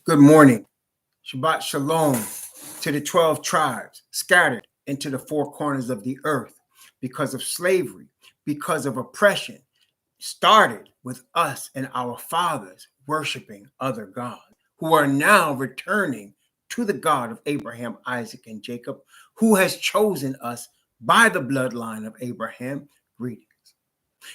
Good morning. Shabbat Shalom to the 12 tribes scattered into the four corners of the earth because of slavery, because of oppression, started with us and our fathers worshiping other gods who are now returning to the God of Abraham, Isaac, and Jacob, who has chosen us by the bloodline of Abraham. Greetings.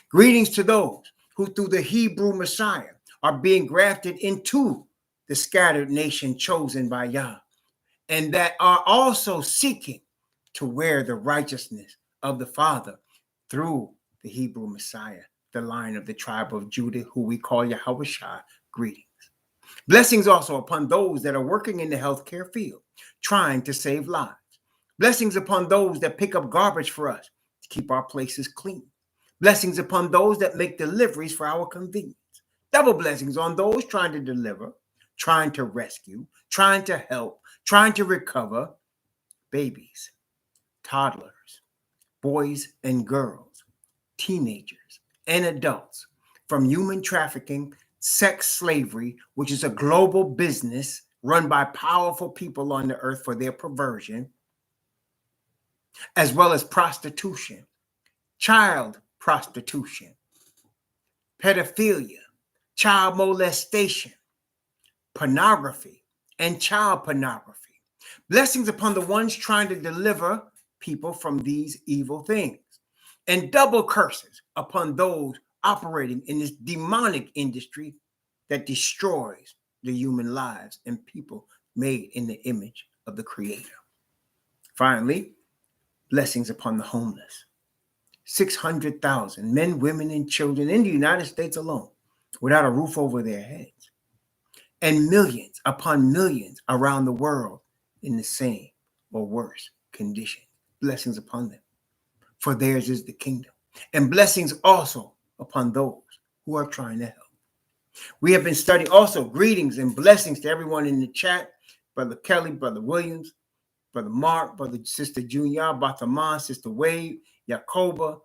Greetings to those who through the Hebrew Messiah are being grafted into the scattered nation chosen by Yah, and that are also seeking to wear the righteousness of the Father through the Hebrew Messiah, the line of the tribe of Judah, who we call Yahushua. Greetings. Blessings also upon those that are working in the healthcare field, trying to save lives. Blessings upon those that pick up garbage for us to keep our places clean. Blessings upon those that make deliveries for our convenience. Double blessings on those trying to deliver, trying to rescue, trying to help, trying to recover babies, toddlers, boys and girls, teenagers, and adults from human trafficking, sex slavery, which is a global business run by powerful people on the earth for their perversion, as well as prostitution, child prostitution, pedophilia, child molestation, pornography, and child pornography. Blessings upon the ones trying to deliver people from these evil things, and double curses upon those operating in this demonic industry that destroys the human lives and people made in the image of the Creator. Finally, blessings upon the homeless. 600,000 men, women, and children in the United States alone without a roof over their heads, and millions upon millions around the world in the same or worse condition. Blessings upon them, for theirs is the kingdom. And blessings also upon those who are trying to help. We have been studying also greetings and blessings to everyone in the chat. Brother Kelly, Brother Williams, Brother Mark, Brother Sister Junior, Bathaman, Sister Wade, Yakoba,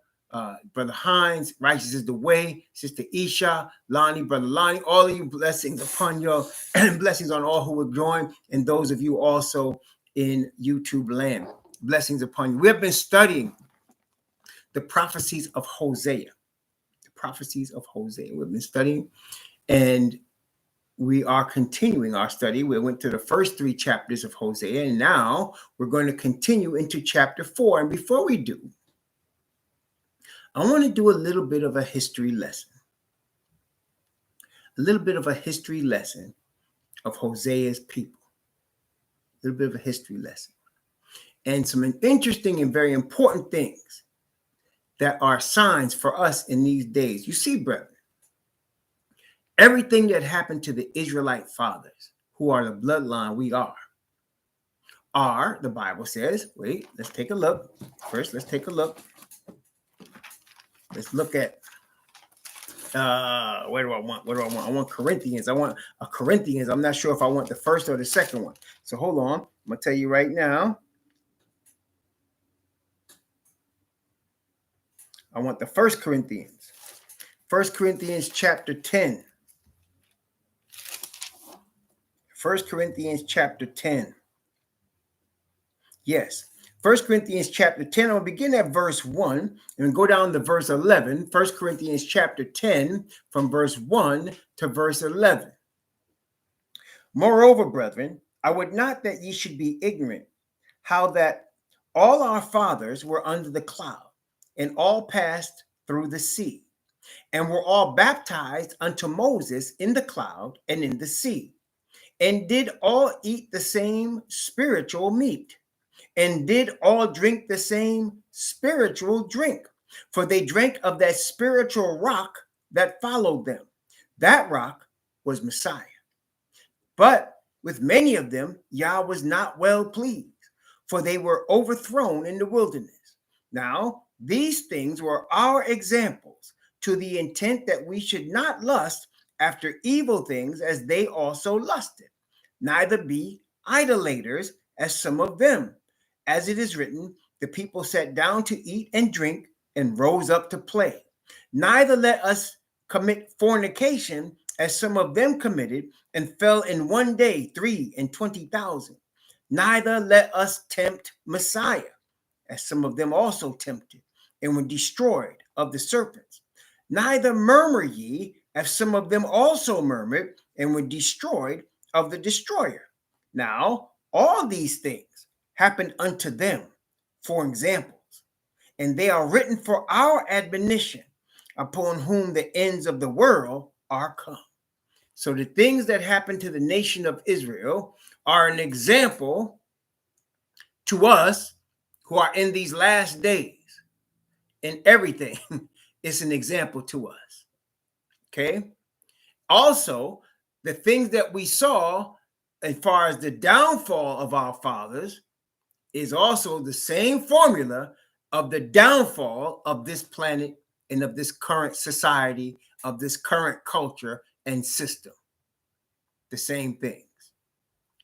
Brother Hines, Righteous is the Way, Sister Isha, Lonnie, Brother Lonnie, all of you, blessings upon you, and blessings on all who will join, and those of you also in YouTube land. Blessings upon you. We have been studying the prophecies of Hosea. The prophecies of Hosea. We've been studying, and we are continuing our study. We went to the first 3 chapters of Hosea, and now we're going to continue into chapter 4. And before we do, I want to do a little bit of a history lesson. A little bit of a history lesson of Hosea's people. A little bit of a history lesson. And some interesting and very important things that are signs for us in these days. You see, brethren, everything that happened to the Israelite fathers, who are the bloodline we are, the Bible says, wait, let's take a look. First, let's take a look. Let's look at, what do I want? I want Corinthians. I want a Corinthians. I'm not sure if I want the first or the second one. So hold on. I'm going to tell you right now. I want the 1 Corinthians. 1 Corinthians chapter 10. 1 Corinthians chapter 10. Yes. 1 Corinthians chapter 10. I'll begin at verse 1 and go down to verse 11. 1 Corinthians chapter 10 from verse 1 to verse 11. Moreover, brethren, I would not that ye should be ignorant how that all our fathers were under the cloud, and all passed through the sea, and were all baptized unto Moses in the cloud and in the sea, and did all eat the same spiritual meat, and did all drink the same spiritual drink, for they drank of that spiritual rock that followed them. That rock was Messiah. But with many of them, Yah was not well pleased, for they were overthrown in the wilderness. Now, these things were our examples, to the intent that we should not lust after evil things as they also lusted, neither be idolaters as some of them. As it is written, the people sat down to eat and drink and rose up to play. Neither let us commit fornication as some of them committed, and fell in one day 23,000. Neither let us tempt Messiah, as some of them also tempted, and were destroyed of the serpents. Neither murmur ye, as some of them also murmured, and were destroyed of the destroyer. Now, all these things happened unto them for examples, and they are written for our admonition, upon whom the ends of the world are come. So the things that happened to the nation of Israel are an example to us who are in these last days. And everything is an example to us. Okay? Also, the things that we saw as far as the downfall of our fathers is also the same formula of the downfall of this planet and of this current society, of this current culture and system. The same things.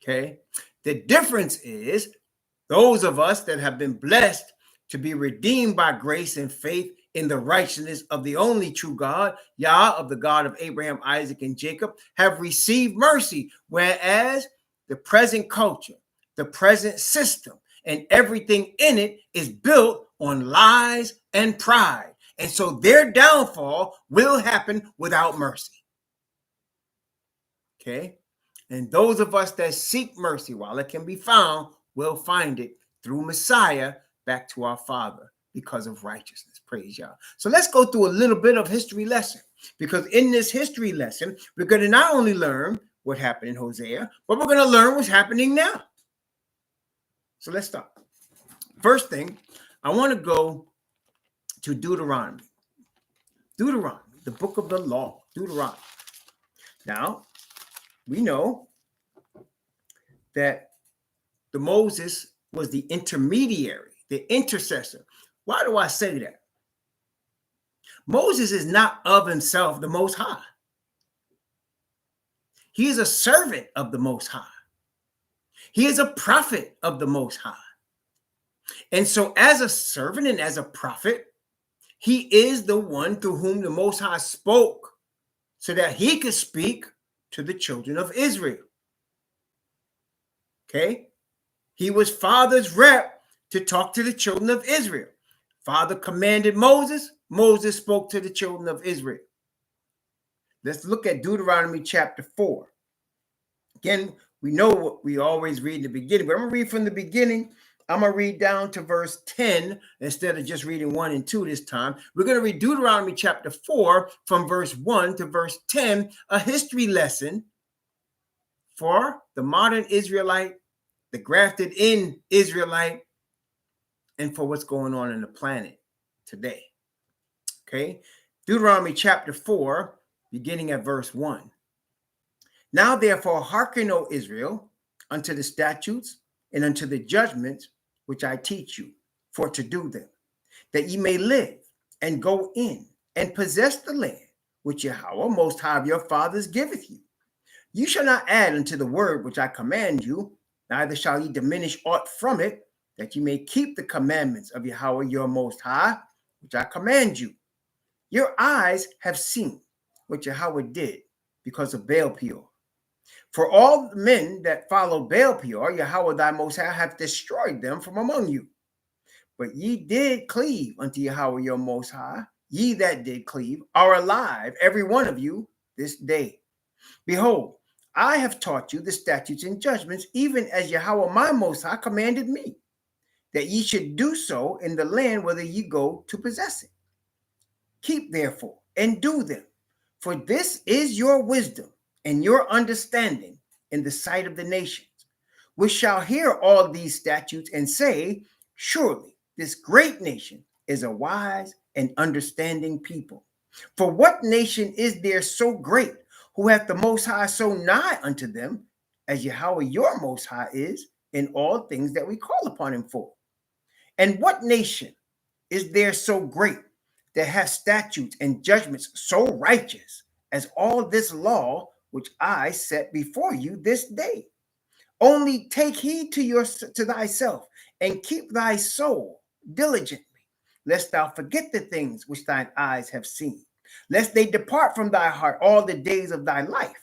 Okay? The difference is those of us that have been blessed to be redeemed by grace and faith in the righteousness of the only true God, Yah, of the God of Abraham, Isaac, and Jacob, have received mercy, whereas the present culture, the present system, and everything in it is built on lies and pride. And so their downfall will happen without mercy. Okay? And those of us that seek mercy while it can be found will find it through Messiah back to our Father because of righteousness. Praise Yah. So let's go through a little bit of history lesson, because in this history lesson, we're going to not only learn what happened in Hosea, but we're going to learn what's happening now. So let's start. First thing, I want to go to Deuteronomy. Deuteronomy, the book of the law, Deuteronomy. Now, we know that the Moses was the intermediary, the intercessor. Why do I say that? Moses is not of himself the Most High. He is a servant of the Most High. He is a prophet of the Most High. And so as a servant and as a prophet, he is the one through whom the Most High spoke so that he could speak to the children of Israel. Okay? He was Father's rep to talk to the children of Israel. Father commanded Moses. Moses spoke to the children of Israel. Let's look at Deuteronomy chapter 4. Again, we know what we always read in the beginning, but I'm going to read from the beginning. I'm going to read down to verse 10 instead of just reading 1 and 2 this time. We're going to read Deuteronomy chapter 4 from verse 1 to verse 10, a history lesson for the modern Israelite, the grafted in Israelite, and for what's going on in the planet today. Okay, Deuteronomy chapter 4, beginning at verse 1. Now therefore hearken, O Israel, unto the statutes and unto the judgments which I teach you, for to do them, that ye may live and go in and possess the land which Yahweh Most High of your fathers giveth you. You shall not add unto the word which I command you, neither shall ye diminish aught from it, that ye may keep the commandments of Yahweh your Most High, which I command you. Your eyes have seen what Yahweh did because of Baal Peor. For all the men that follow Baal Peor, Yahweh thy Most High hath destroyed them from among you. But ye did cleave unto Yahweh your Most High. Ye that did cleave are alive, every one of you, this day. Behold, I have taught you the statutes and judgments, even as Yahweh my Most High commanded me, that ye should do so in the land whither ye go to possess it. Keep therefore and do them, for this is your wisdom and your understanding in the sight of the nations, which shall hear all these statutes and say, surely this great nation is a wise and understanding people. For what nation is there so great, who hath the Most High so nigh unto them, as Yahweh your Most High is in all things that we call upon him for? And what nation is there so great that hath statutes and judgments so righteous as all this law which I set before you this day? Only take heed to thyself and keep thy soul diligently, lest thou forget the things which thine eyes have seen, lest they depart from thy heart all the days of thy life.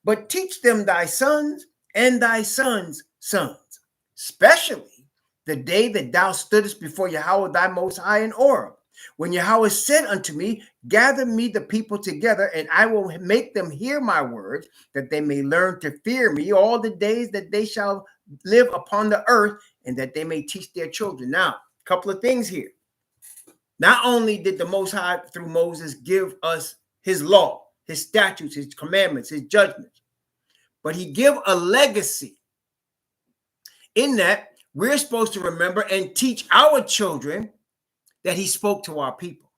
But teach them thy sons and thy sons' sons, especially the day that thou stoodest before Yahweh thy Most High in Oreb, when Yahweh said unto me, gather me the people together, and I will make them hear my words, that they may learn to fear me all the days that they shall live upon the earth, and that they may teach their children. Now, a couple of things here. Not only did the Most High, through Moses, give us his law, his statutes, his commandments, his judgments, but he gave a legacy in that we're supposed to remember and teach our children that he spoke to our people,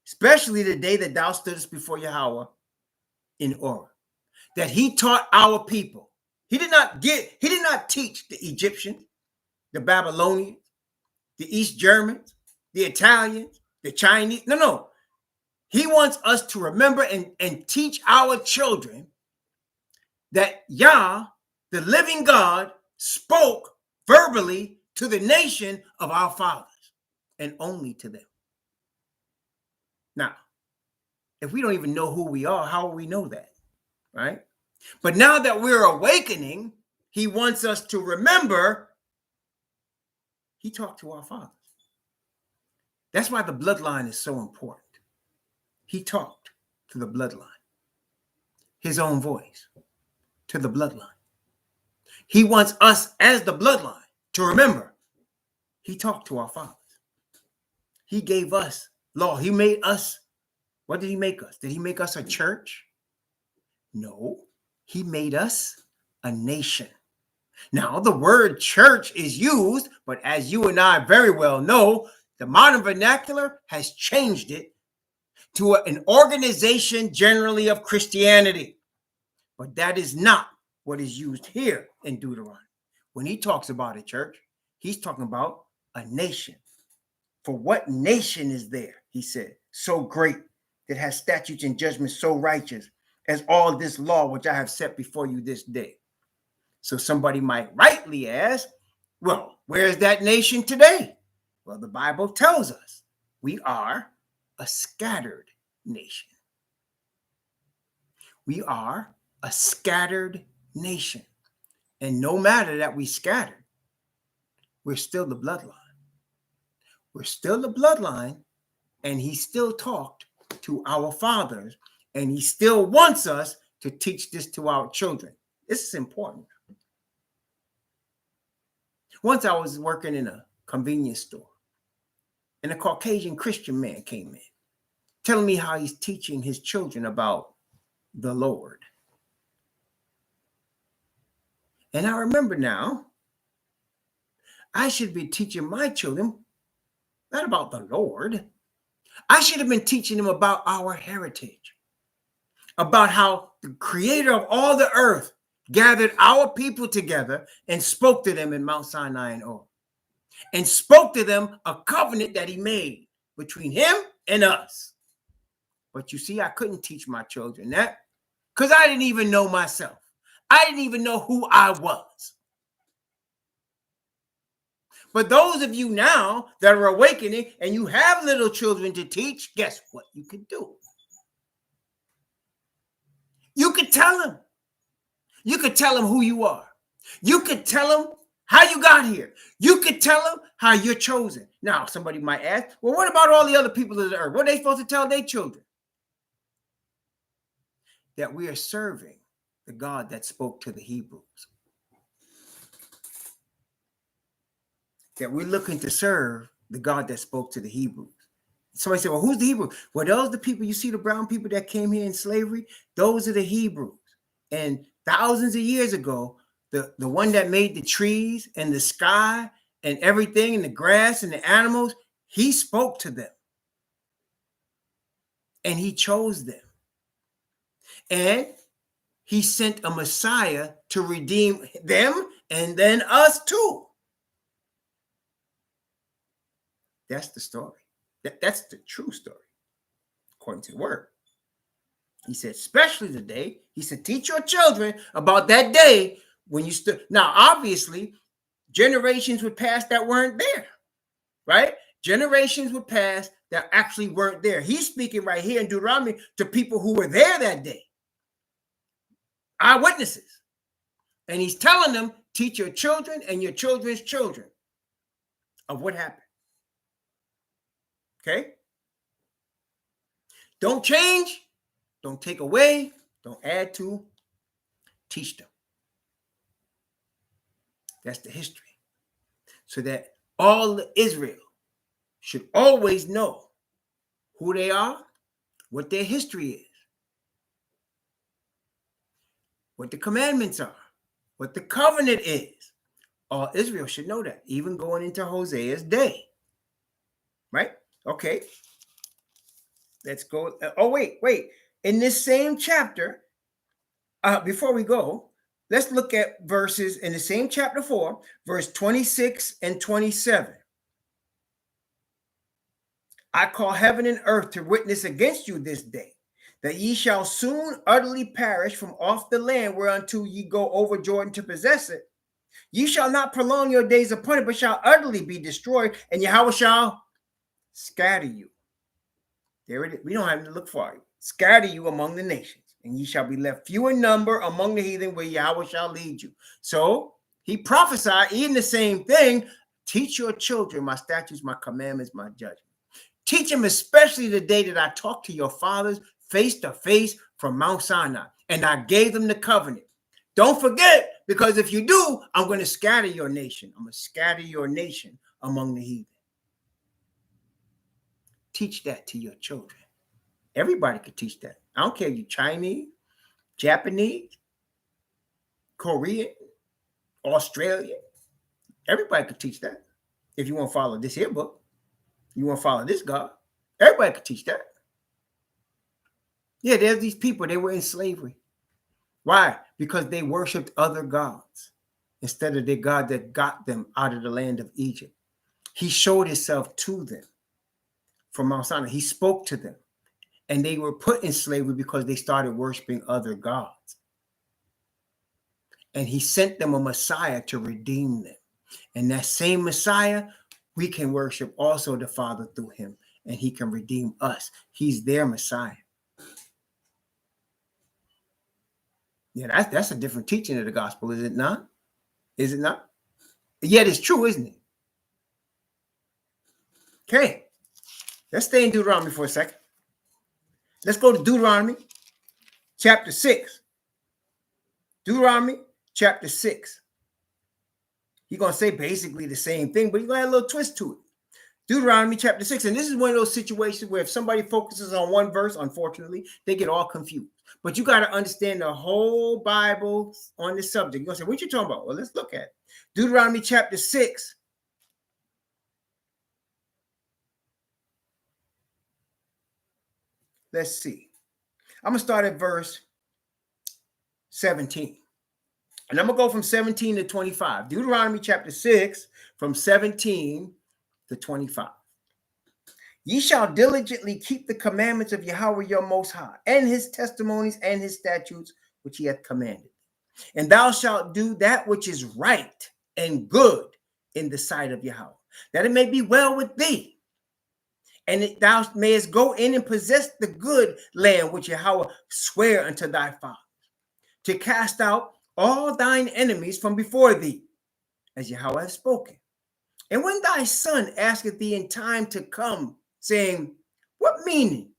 especially the day that thou stoodest before Yahweh in Oreb, that he taught our people. He did not teach the Egyptians, the Babylonians, the East Germans, the Italians, the Chinese. No. He wants us to remember and teach our children that Yah, the living God, spoke verbally to the nation of our fathers, and only to them. Now, if we don't even know who we are, how will we know that, right? But now that we're awakening, he wants us to remember he talked to our fathers. That's why the bloodline is so important. He talked to the bloodline, his own voice to the bloodline. He wants us as the bloodline to remember he talked to our fathers. He gave us law. He made us. What did he make us? Did he make us a church? No, he made us a nation. Now, the word church is used, but as you and I very well know, the modern vernacular has changed it to an organization generally of Christianity. But that is not what is used here in Deuteronomy. When he talks about a church, he's talking about a nation. For what nation is there, he said, so great, that has statutes and judgments so righteous as all this law which I have set before you this day? So somebody might rightly ask, well, where is that nation today? Well, the Bible tells us we are a scattered nation. We are a scattered nation. And no matter that we scattered, we're still the bloodline. We're still the bloodline, and he still talked to our fathers, and he still wants us to teach this to our children. This is important. Once I was working in a convenience store, and a Caucasian Christian man came in, telling me how he's teaching his children about the Lord. And I remember now, I should be teaching my children not about the Lord. I should have been teaching them about our heritage, about how the creator of all the earth gathered our people together and spoke to them in Mount Sinai and Oreb, and spoke to them a covenant that he made between him and us. But you see, I couldn't teach my children that because I didn't even know myself. I didn't even know who I was. But those of you now that are awakening and you have little children to teach, guess what you can do? You could tell them. You could tell them who you are. You could tell them how you got here. You could tell them how you're chosen. Now, somebody might ask, well, what about all the other people of the earth? What are they supposed to tell their children? That we are serving the God that spoke to the Hebrews. That we're looking to serve the God that spoke to the Hebrews. Somebody said, well, who's the Hebrew? Well, those are the people, you see the brown people that came here in slavery? Those are the Hebrews. And thousands of years ago, the one that made the trees and the sky and everything and the grass and the animals, he spoke to them. And he chose them. And he sent a Messiah to redeem them and then us too. That's the story. That's the true story, according to the word. He said, especially the day, he said, teach your children about that day when you stood. Now, obviously, generations would pass that weren't there, right? Generations would pass that actually weren't there. He's speaking right here in Deuteronomy to people who were there that day, eyewitnesses. And he's telling them, teach your children and your children's children of what happened. Okay? Don't change, don't take away, don't add to, teach them. That's the history. So that all Israel should always know who they are, what their history is, what the commandments are, what the covenant is. All Israel should know that, even going into Hosea's day. Right? Okay. Let's go. Oh, wait. In this same chapter, before we go, let's look at verses in the same chapter 4, verse 26 and 27. I call heaven and earth to witness against you this day, that ye shall soon utterly perish from off the land whereunto ye go over Jordan to possess it. Ye shall not prolong your days upon it, but shall utterly be destroyed, and Yahweh shall scatter you. There it is. We don't have to look for it. Scatter you among the nations, and ye shall be left few in number among the heathen, where Yahweh shall lead you. So he prophesied even the same thing. Teach your children my statutes, my commandments, my judgments. Teach them, especially the day that I talked to your fathers face to face from Mount Sinai, and I gave them the covenant. Don't forget, because if you do, I'm going to scatter your nation. I'm going to scatter your nation among the heathen. Teach that to your children. Everybody could teach that. I don't care if you're Chinese, Japanese, Korean, Australian. Everybody could teach that. If you want to follow this here book, you want to follow this God, everybody could teach that. Yeah, there's these people, they were in slavery. Why? Because they worshiped other gods instead of the God that got them out of the land of Egypt. He showed himself to them from Mount Sinai. He spoke to them, and they were put in slavery because they started worshiping other gods. And he sent them a Messiah to redeem them. And that same Messiah, we can worship also the Father through him, and he can redeem us. He's their Messiah. Yeah, that's a different teaching of the gospel, is it not? Is it not? Yet it's true, isn't it? Okay. Let's stay in Deuteronomy for a second. Let's go to Deuteronomy chapter 6. Deuteronomy chapter 6. He's going to say basically the same thing, but he's going to add a little twist to it. Deuteronomy chapter 6. And this is one of those situations where if somebody focuses on one verse, unfortunately, they get all confused. But you got to understand the whole Bible on this subject. You're going to say, what you talking about? Well, let's look at it. Deuteronomy chapter 6. Let's see. I'm going to start at verse 17. And I'm going to go from 17 to 25. Deuteronomy chapter 6, from 17 to 25. Ye shall diligently keep the commandments of Yahweh your Most High, and his testimonies and his statutes, which he hath commanded. And thou shalt do that which is right and good in the sight of Yahweh, that it may be well with thee. And thou mayest go in and possess the good land which Yahweh sware unto thy fathers, to cast out all thine enemies from before thee, as Yahweh has spoken. And when thy son asketh thee in time to come, saying, what meaning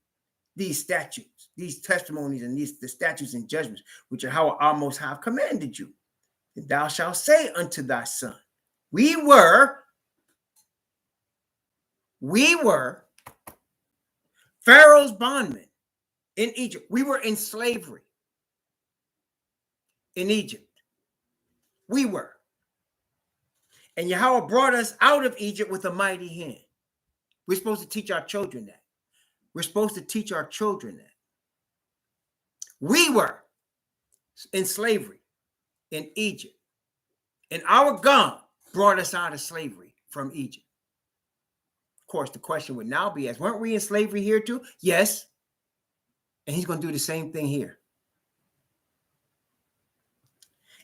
these statutes, these testimonies, and the statutes and judgments which Yahweh our Most High have commanded you, and thou shalt say unto thy son, we were Pharaoh's bondmen in Egypt. We were in slavery in Egypt. We were. And Yahweh brought us out of Egypt with a mighty hand. We're supposed to teach our children that. We're supposed to teach our children that. We were in slavery in Egypt. And our God brought us out of slavery from Egypt. Of course, the question would now be asked, weren't we in slavery here too? Yes. And he's going to do the same thing here.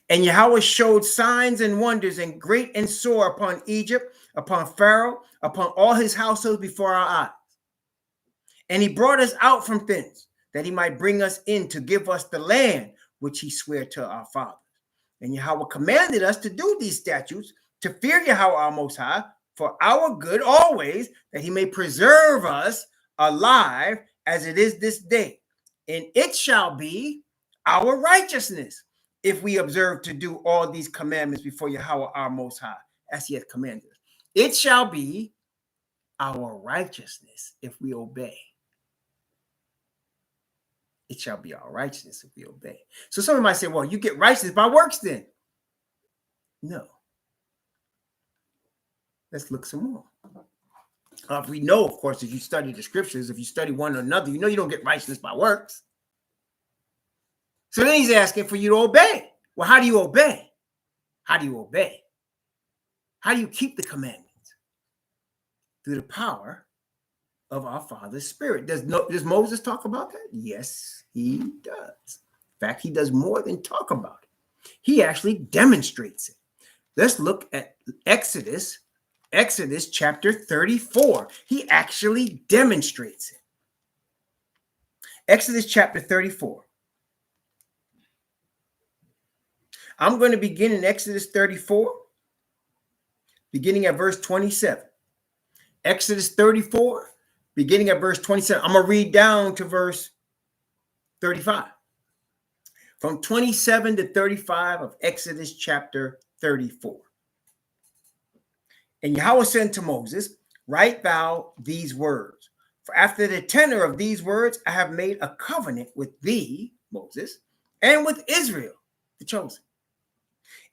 And Yahweh showed signs and wonders and great and sore upon Egypt, upon Pharaoh, upon all his household before our eyes. And he brought us out from thence, that he might bring us in to give us the land which he sware to our fathers. And Yahweh commanded us to do these statutes, to fear Yahweh our Most High, for our good always, that he may preserve us alive as it is this day. And it shall be our righteousness if we observe to do all these commandments before Yahweh our Most High, as he hath commanded us. It shall be our righteousness if we obey. It shall be our righteousness if we obey. So somebody might say, well, you get righteousness by works then. No. Let's look some more. We know, of course, if you study the scriptures, if you study one or another, you know you don't get righteousness by works. So then he's asking for you to obey. Well, how do you obey? How do you obey? How do you keep the commandments? Through the power of our Father's Spirit. Does Moses talk about that? Yes, he does. In fact, he does more than talk about it. He actually demonstrates it. Let's look at Exodus chapter 34. He actually demonstrates it. Exodus chapter 34. I'm going to begin in Exodus 34, beginning at verse 27. Exodus 34, beginning at verse 27. I'm going to read down to verse 35. From 27 to 35 of Exodus chapter 34. And Yahweh said to Moses, write thou these words. For after the tenor of these words, I have made a covenant with thee, Moses, and with Israel, the chosen.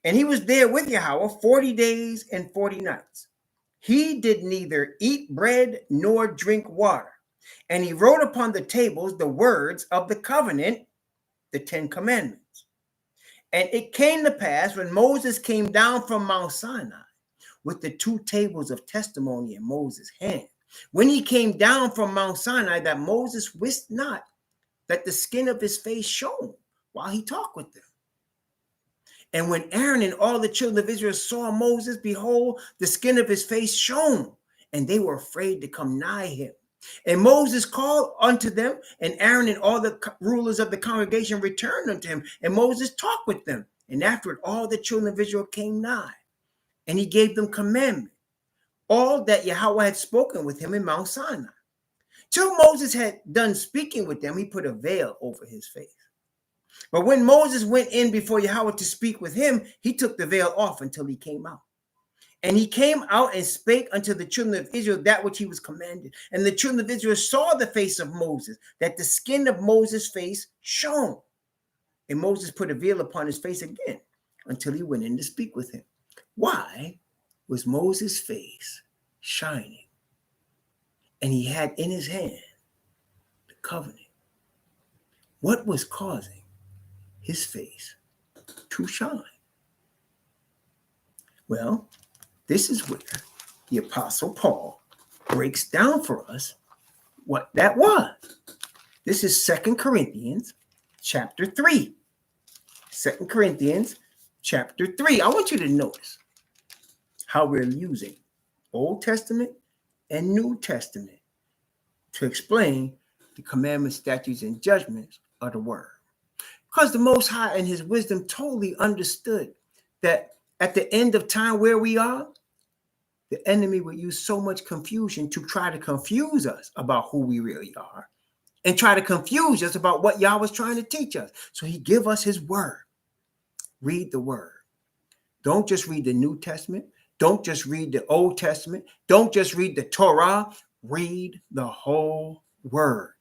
And he was there with Yahweh 40 days and 40 nights. He did neither eat bread nor drink water. And he wrote upon the tables the words of the covenant, the 10 commandments. And it came to pass when Moses came down from Mount Sinai with the 2 tables of testimony in Moses' hand, when he came down from Mount Sinai, that Moses wist not that the skin of his face shone while he talked with them. And when Aaron and all the children of Israel saw Moses, behold, the skin of his face shone, and they were afraid to come nigh him. And Moses called unto them, and Aaron and all the rulers of the congregation returned unto him, and Moses talked with them. And afterward, all the children of Israel came nigh, and he gave them commandment, all that Yahweh had spoken with him in Mount Sinai. Till Moses had done speaking with them, he put a veil over his face. But when Moses went in before Yahweh to speak with him, he took the veil off until he came out. And he came out and spake unto the children of Israel that which he was commanded. And the children of Israel saw the face of Moses, that the skin of Moses' face shone. And Moses put a veil upon his face again until he went in to speak with him. Why was Moses' face shining? And he had in his hand the covenant. What was causing his face to shine? Well, this is where the Apostle Paul breaks down for us what that was. This is 2 Corinthians chapter 3. 2 Corinthians chapter 3. I want you to notice how we're using Old Testament and New Testament to explain the commandments, statutes, and judgments of the word. Because the Most High in his wisdom totally understood that at the end of time where we are, the enemy would use so much confusion to try to confuse us about who we really are and try to confuse us about what Yahweh was trying to teach us. So he give us his word. Read the word. Don't just read the New Testament. Don't just read the Old Testament. Don't just read the Torah. Read the whole word.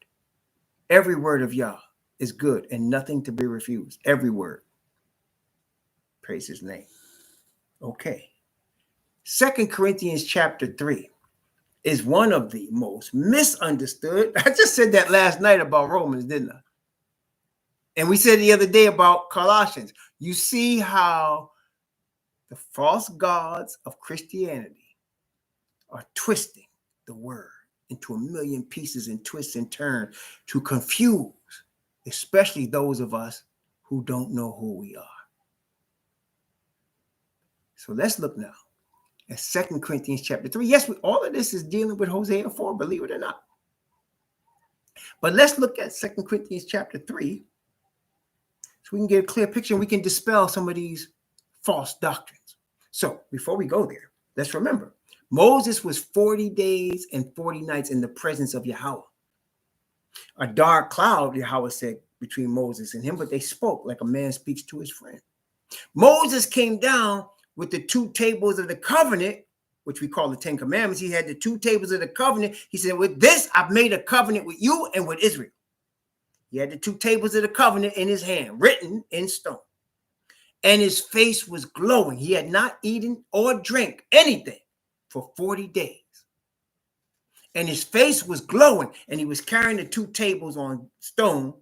Every word of Yah is good and nothing to be refused. Every word. Praise his name. Okay. 2 Corinthians chapter 3 is one of the most misunderstood. I just said that last night about Romans, didn't I? And we said the other day about Colossians. You see how the false gods of Christianity are twisting the word into a million pieces and twists and turns to confuse, especially those of us who don't know who we are. So let's look now And 2 Corinthians chapter 3. Yes, all of this is dealing with Hosea 4, believe it or not. But let's look at 2 Corinthians chapter 3 so we can get a clear picture and we can dispel some of these false doctrines. So before we go there, let's remember, Moses was 40 days and 40 nights in the presence of Yahweh. A dark cloud, Yahweh said, between Moses and him, but they spoke like a man speaks to his friend. Moses came down with the 2 tables of the covenant, which we call the 10 Commandments. He had the 2 tables of the covenant. He said, with this, I've made a covenant with you and with Israel. He had the 2 tables of the covenant in his hand, written in stone. And his face was glowing. He had not eaten or drank anything for 40 days. And his face was glowing. And he was carrying the 2 tables on stone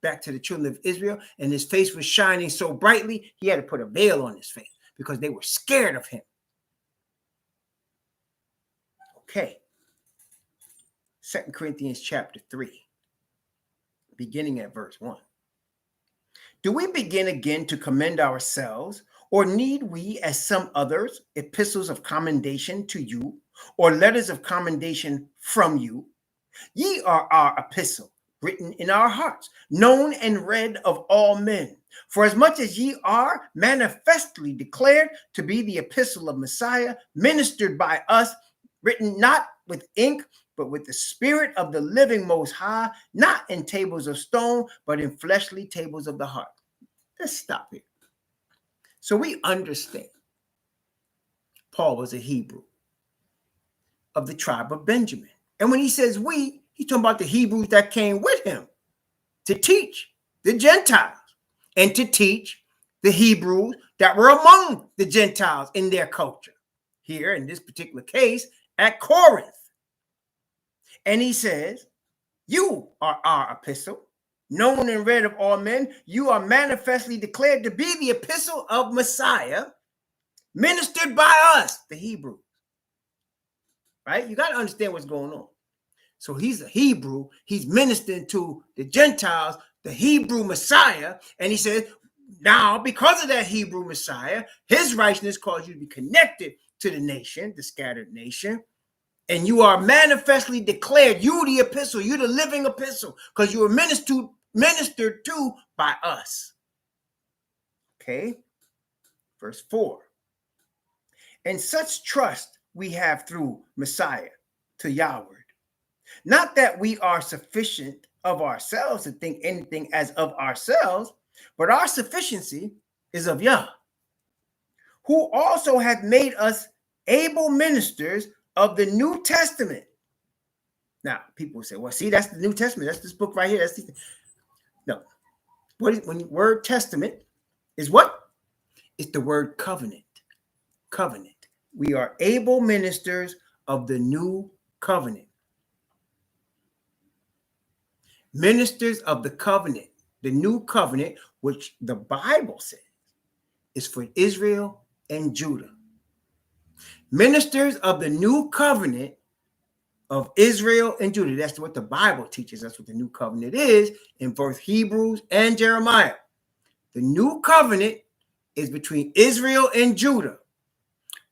back to the children of Israel. And his face was shining so brightly, he had to put a veil on his face because they were scared of him. Okay. 2 Corinthians chapter 3, beginning at verse 1. Do we begin again to commend ourselves, or need we, as some others, epistles of commendation to you, or letters of commendation from you? Ye are our epistle, written in our hearts, known and read of all men. For as much as ye are manifestly declared to be the epistle of Messiah, ministered by us, written not with ink, but with the Spirit of the living Most High, not in tables of stone, but in fleshly tables of the heart. Let's stop here. So we understand Paul was a Hebrew of the tribe of Benjamin. And when he says we, he's talking about the Hebrews that came with him to teach the Gentiles and to teach the Hebrews that were among the Gentiles in their culture. Here, in this particular case, at Corinth. And he says, you are our epistle, known and read of all men. You are manifestly declared to be the epistle of Messiah, ministered by us, the Hebrews. Right? You got to understand what's going on. So he's a Hebrew. He's ministering to the Gentiles, the Hebrew Messiah. And he says, now, because of that Hebrew Messiah, his righteousness caused you to be connected to the nation, the scattered nation. And you are manifestly declared, you the epistle, you the living epistle, because you were ministered to by us. Okay. Verse 4. And such trust we have through Messiah to Yahweh. Not that we are sufficient of ourselves to think anything as of ourselves, but our sufficiency is of Yah, who also hath made us able ministers of the New Testament. Now, people will say, well, see, that's the New Testament. That's this book right here. No. When the word testament is what? It's the word covenant. Covenant. We are able ministers of the new covenant. Ministers of the covenant. The new covenant, which the Bible says is for Israel and Judah. Ministers of the new covenant of Israel and Judah. That's what the Bible teaches. That's what the new covenant is in both Hebrews and Jeremiah. The new covenant is between Israel and Judah.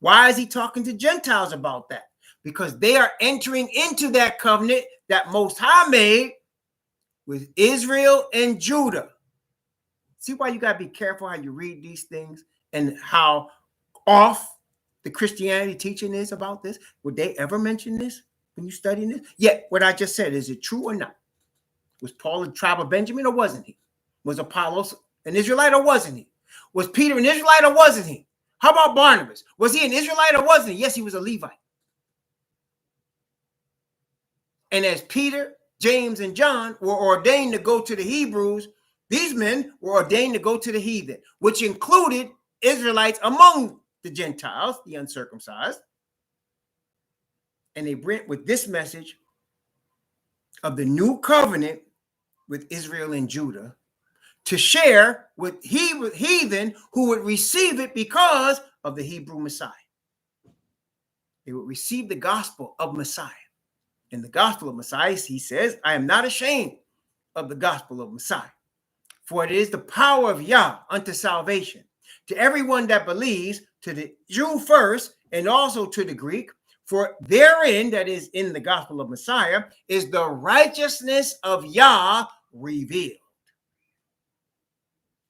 Why is he talking to Gentiles about that? Because they are entering into that covenant that Most High made with Israel and Judah. See why you got to be careful how you read these things and how off the Christianity teaching is about this? Would they ever mention this when you study this? Yet, what I just said, is it true or not? Was Paul the tribe of Benjamin or wasn't he? Was Apollos an Israelite or wasn't he? Was Peter an Israelite or wasn't he? How about Barnabas? Was he an Israelite or wasn't he? Yes, he was a Levite. And as Peter, James, and John were ordained to go to the Hebrews, these men were ordained to go to the heathen, which included Israelites among the Gentiles, the uncircumcised. And they went with this message of the new covenant with Israel and Judah to share with heathen who would receive it because of the Hebrew Messiah. They would receive the gospel of Messiah. In the gospel of Messiah, he says, I am not ashamed of the gospel of Messiah, for it is the power of Yah unto salvation to everyone that believes, to the Jew first, and also to the Greek. For therein, that is in the gospel of Messiah, is the righteousness of Yah revealed.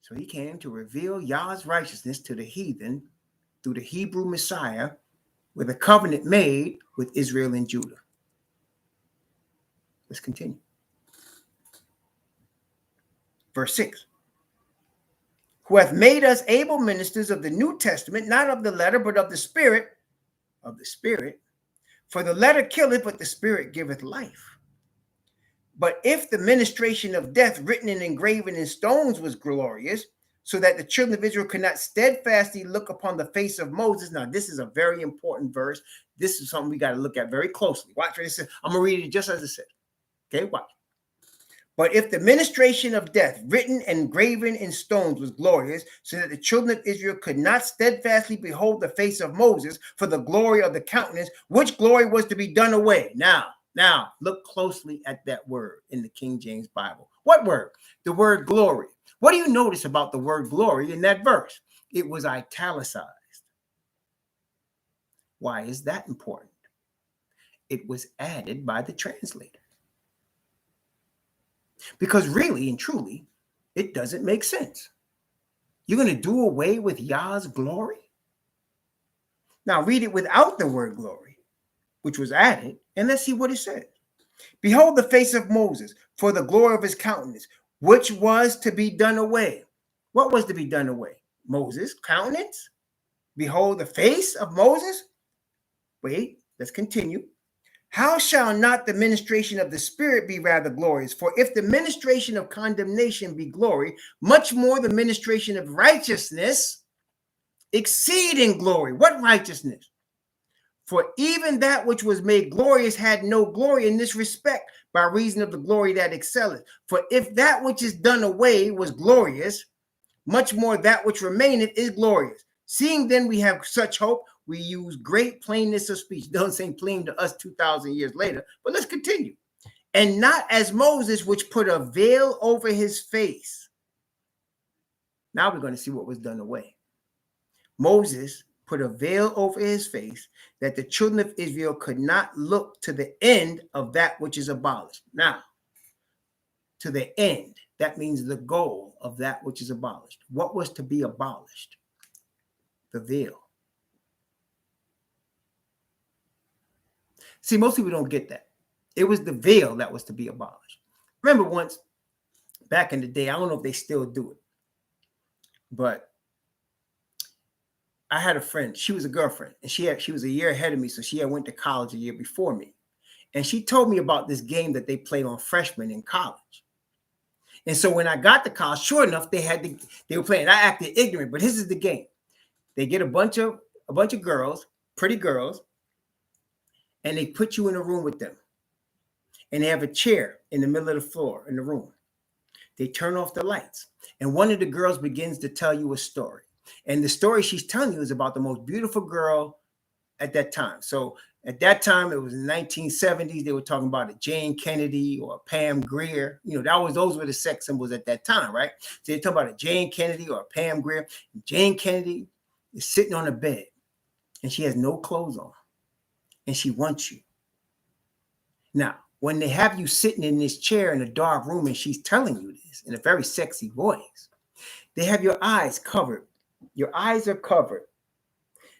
So he came to reveal Yah's righteousness to the heathen through the Hebrew Messiah, with a covenant made with Israel and Judah. Let's continue. Verse 6. Who hath made us able ministers of the New Testament, not of the letter, but of the Spirit. Of the Spirit. For the letter killeth, but the Spirit giveth life. But if the ministration of death written and engraven in stones was glorious, so that the children of Israel could not steadfastly look upon the face of Moses. Now, this is a very important verse. This is something we got to look at very closely. Watch what it says. I'm going to read it just as it said. Okay, watch. But if the ministration of death written and engraven in stones was glorious, so that the children of Israel could not steadfastly behold the face of Moses for the glory of the countenance, which glory was to be done away. Now, look closely at that word in the King James Bible. What word? The word glory. What do you notice about the word glory in that verse? It was italicized. Why is that important? It was added by the translator. Because really and truly, it doesn't make sense. You're going to do away with Yah's glory? Now read it without the word glory, which was added, and let's see what it says. Behold the face of Moses for the glory of his countenance, which was to be done away. What was to be done away? Moses' countenance? Behold the face of Moses? Wait, let's continue. How shall not the ministration of the Spirit be rather glorious? For if the ministration of condemnation be glory, much more the ministration of righteousness exceed in glory. What righteousness? For even that which was made glorious had no glory in this respect, by reason of the glory that excelleth. For if that which is done away was glorious, much more that which remaineth is glorious. Seeing then we have such hope, we use great plainness of speech. It doesn't seem plain to us 2,000 years later, but let's continue. And not as Moses, which put a veil over his face. Now we're going to see what was done away. Moses put a veil over his face, that the children of Israel could not look to the end of that which is abolished. Now, to the end, that means the goal of that which is abolished. What was to be abolished? The veil. See, most people don't get that. It was the veil that was to be abolished. Remember once, back in the day, I don't know if they still do it, but I had a friend. She was a girlfriend, and she was a year ahead of me, so she had went to college a year before me. And she told me about this game that they played on freshmen in college. And so when I got to college, sure enough, they were playing. I acted ignorant, but this is the game. They get a bunch of girls, pretty girls, and they put you in a room with them. And they have a chair in the middle of the floor in the room. They turn off the lights, and one of the girls begins to tell you a story. And the story she's telling you is about the most beautiful girl at that time. So at that time, it was in the 1970s. They were talking about a Jane Kennedy or a Pam Grier. You know, those were the sex symbols at that time, right? So they talk about a Jane Kennedy or a Pam Grier. Jane Kennedy is sitting on a bed, and she has no clothes on, and she wants you. Now, when they have you sitting in this chair in a dark room, and she's telling you this in a very sexy voice, they have your eyes covered. Your eyes are covered.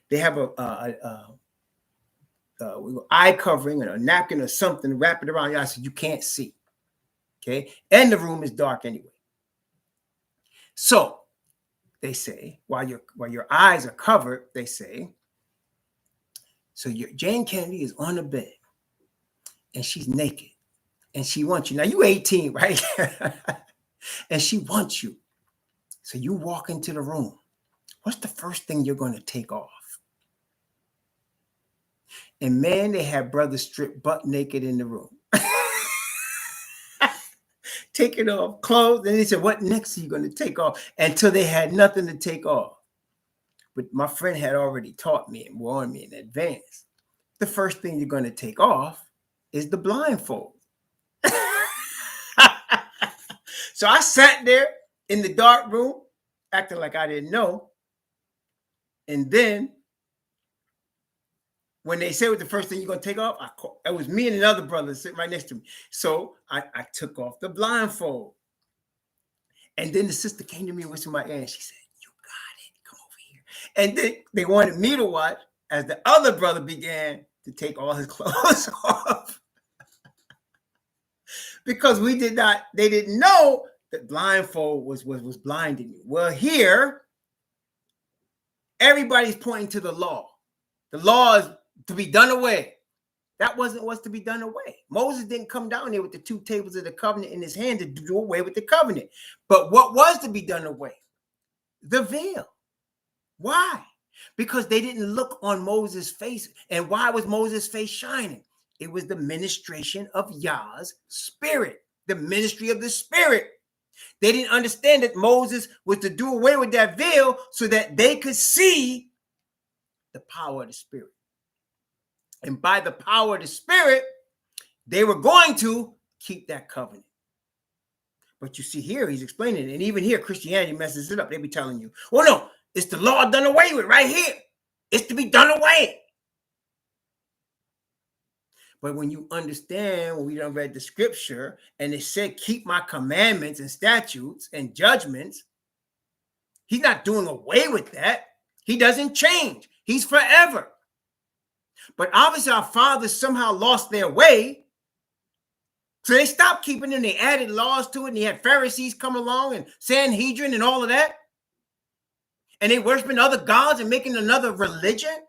They have a eye covering and a napkin or something wrapped around your eyes so you can't see. Okay, and the room is dark anyway. So they say, while your eyes are covered, they say, so Jane Kennedy is on the bed and she's naked and she wants you. Now you 18, right? And she wants you. So you walk into the room. What's the first thing you're going to take off? And man, they had brothers stripped butt naked in the room. Taking off clothes. And they said, what next are you going to take off? Until they had nothing to take off. But my friend had already taught me and warned me in advance. The first thing you're going to take off is the blindfold. So I sat there in the dark room, acting like I didn't know. And then when they said, "What the first thing you're gonna take off?" It was me and another brother sitting right next to me. So I took off the blindfold. And then the sister came to me and whispered in my ear, and she said, "You got it. Come over here." And then they wanted me to watch as the other brother began to take all his clothes off. Because they didn't know that blindfold was blinding you. Well, here, everybody's pointing to the law. The law is to be done away. That wasn't what's to be done away. Moses didn't come down there with the 2 tables of the covenant in his hand to do away with the covenant. But what was to be done away? The veil. Why? Because they didn't look on Moses' face. And why was Moses' face shining? It was the ministration of Yah's spirit, the ministry of the spirit. They didn't understand that Moses was to do away with that veil so that they could see the power of the spirit. And by the power of the spirit, they were going to keep that covenant. But you see here, he's explaining it. And even here, Christianity messes it up. They be telling you, "Oh no, it's the law done away with right here. It's to be done away." But when you understand, when we done read the scripture, and it said, "Keep my commandments and statutes and judgments," he's not doing away with that. He doesn't change. He's forever. But obviously our fathers somehow lost their way. So they stopped keeping them. They added laws to it. And they had Pharisees come along and Sanhedrin and all of that. And they worshiping other gods and making another religion.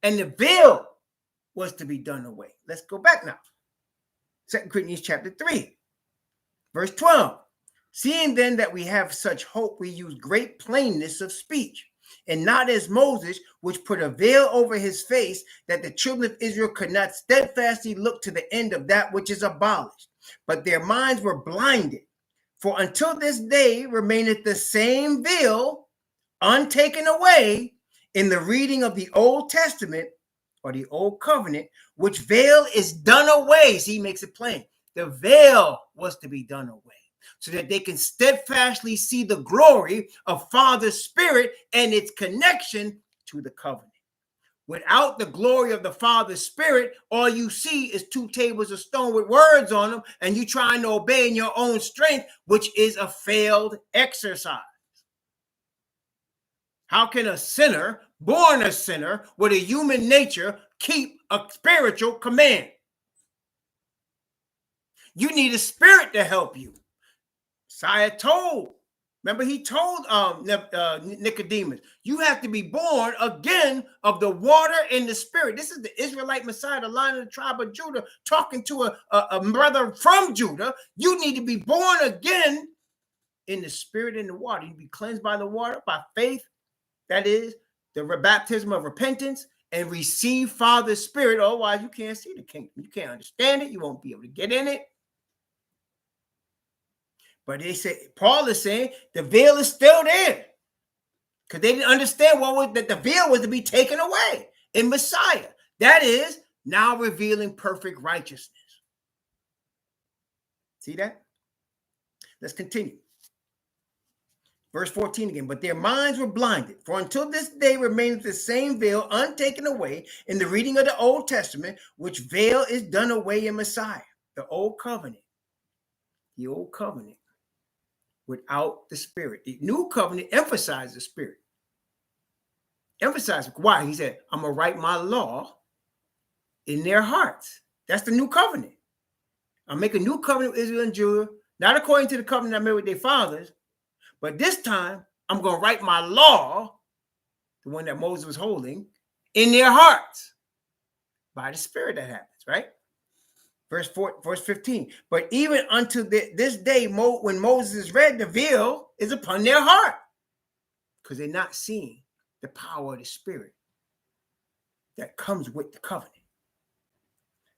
And the veil was to be done away. Let's go back now. 2 Corinthians chapter 3, verse 12. "Seeing then that we have such hope, we use great plainness of speech, and not as Moses, which put a veil over his face, that the children of Israel could not steadfastly look to the end of that which is abolished. But their minds were blinded. For until this day remaineth the same veil, untaken away, in the reading of the Old Testament, or the Old Covenant, which veil is done away." See, he makes it plain. The veil was to be done away, so that they can steadfastly see the glory of Father's Spirit and its connection to the covenant. Without the glory of the Father's Spirit, all you see is 2 tables of stone with words on them, and you trying to obey in your own strength, which is a failed exercise. How can a sinner, born a sinner, with a human nature, keep a spiritual command? You need a spirit to help you. Messiah told, remember he told Nicodemus, "You have to be born again of the water and the spirit." This is the Israelite Messiah, the Lion of the tribe of Judah, talking to a brother from Judah. You need to be born again in the spirit and the water. You be cleansed by the water, by faith. That is the baptism of repentance, and receive Father's Spirit. Otherwise, you can't see the kingdom. You can't understand it. You won't be able to get in it. But they say, Paul is saying the veil is still there, because they didn't understand that the veil was to be taken away in Messiah. That is now revealing perfect righteousness. See that? Let's continue. Verse 14 again. "But their minds were blinded. For until this day remaineth the same veil untaken away in the reading of the Old Testament, which veil is done away in Messiah." The old covenant. The old covenant without the spirit. The new covenant emphasizes the spirit. Emphasize why? He said, "I'm going to write my law in their hearts." That's the new covenant. I'll make a new covenant with Israel and Judah, not according to the covenant I made with their fathers, but this time I'm going to write my law, the one that Moses was holding, in their hearts. By the Spirit that happens, right? Verse 15. "But even unto this day, when Moses is read, the veil is upon their heart," because they're not seeing the power of the Spirit that comes with the covenant.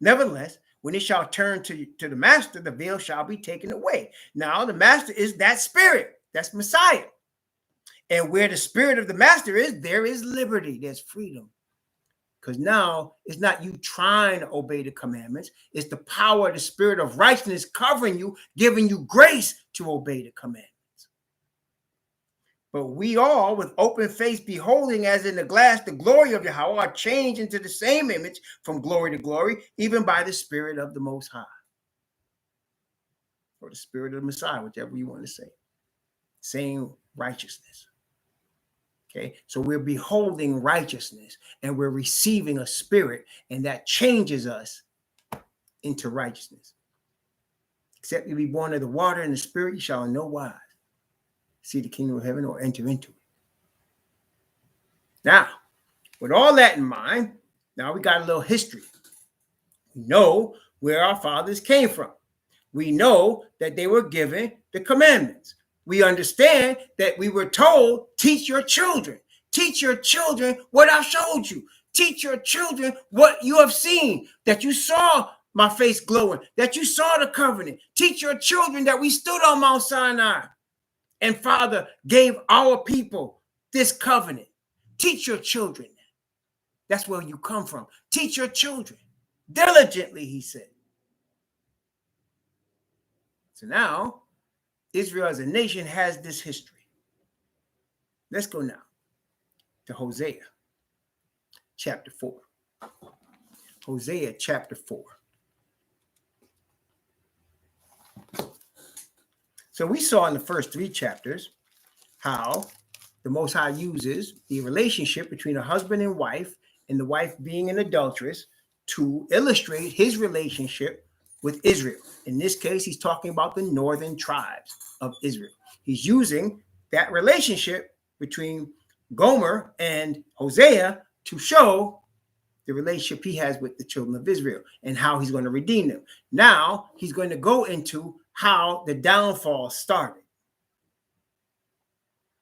"Nevertheless, when it shall turn to the master, the veil shall be taken away." Now, the master is that Spirit. That's Messiah. And where the Spirit of the master is, there is liberty. There's freedom. Because now it's not you trying to obey the commandments. It's the power of the Spirit of righteousness covering you, giving you grace to obey the commandments. But we all, with open face, beholding as in a glass the glory of Yahweh, are changed into the same image from glory to glory, even by the Spirit of the Most High. Or the Spirit of the Messiah, whichever you want to say. Same righteousness. Okay, so we're beholding righteousness and we're receiving a spirit, and that changes us into righteousness. Except you be born of the water and the Spirit, you shall in no wise see the kingdom of heaven or enter into it. Now, with all that in mind, now we got a little history. We know where our fathers came from. We know that they were given the commandments. We understand that we were told, teach your children. Teach your children what I showed you. Teach your children what you have seen, that you saw my face glowing, that you saw the covenant. Teach your children that we stood on Mount Sinai and Father gave our people this covenant. Teach your children. That's where you come from. Teach your children diligently, he said. So now, Israel as a nation has this history. Let's go now to Hosea chapter 4. Hosea chapter 4. So we saw in the first 3 chapters how the Most High uses the relationship between a husband and wife the wife being an adulteress to illustrate his relationship with Israel. In this case, he's talking about the northern tribes of Israel. He's using that relationship between Gomer and Hosea to show the relationship he has with the children of Israel and how he's going to redeem them. Now, he's going to go into how the downfall started.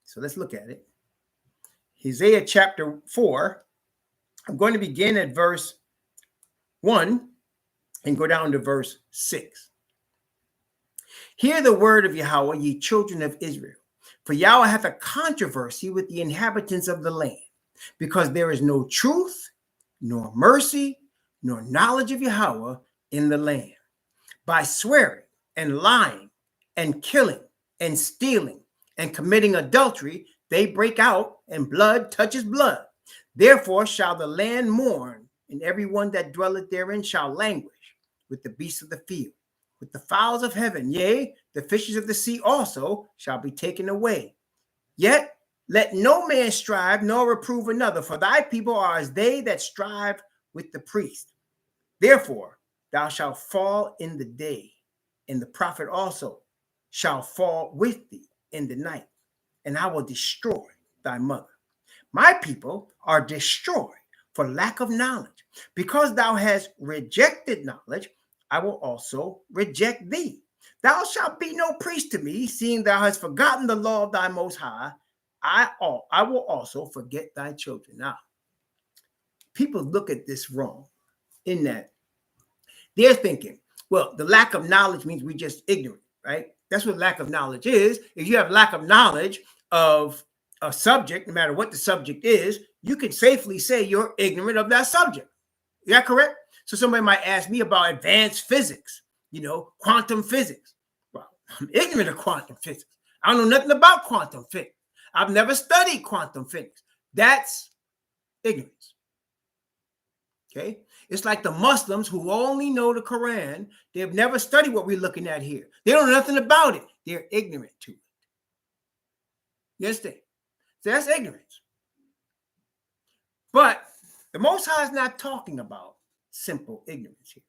So let's look at it. Hosea chapter 4. I'm going to begin at verse 1 and go down to verse 6. Hear the word of Yahweh, ye children of Israel. For Yahweh hath a controversy with the inhabitants of the land, because there is no truth, nor mercy, nor knowledge of Yahweh in the land. By swearing and lying and killing and stealing and committing adultery, they break out, and blood touches blood. Therefore shall the land mourn, and every one that dwelleth therein shall languish, with the beasts of the field, with the fowls of heaven, yea, the fishes of the sea also shall be taken away. Yet let no man strive nor reprove another, for thy people are as they that strive with the priest. Therefore thou shalt fall in the day, and the prophet also shall fall with thee in the night, and I will destroy thy mother. My people are destroyed for lack of knowledge. Because thou hast rejected knowledge, I will also reject thee. Thou shalt be no priest to me, seeing thou hast forgotten the law of thy Most High. I will also forget thy children. Now, people look at this wrong in that they're thinking, well, the lack of knowledge means we just ignorant, right? That's what lack of knowledge is. If you have lack of knowledge of a subject, no matter what the subject is, you can safely say you're ignorant of that subject. Is that correct? So somebody might ask me about advanced physics, quantum physics. Well, I'm ignorant of quantum physics. I don't know nothing about quantum physics. I've never studied quantum physics. That's ignorance. Okay? It's like the Muslims who only know the Quran. They've never studied what we're looking at here. They don't know nothing about it. They're ignorant to it. You understand? So that's ignorance. But the Most High is not talking about simple ignorance here.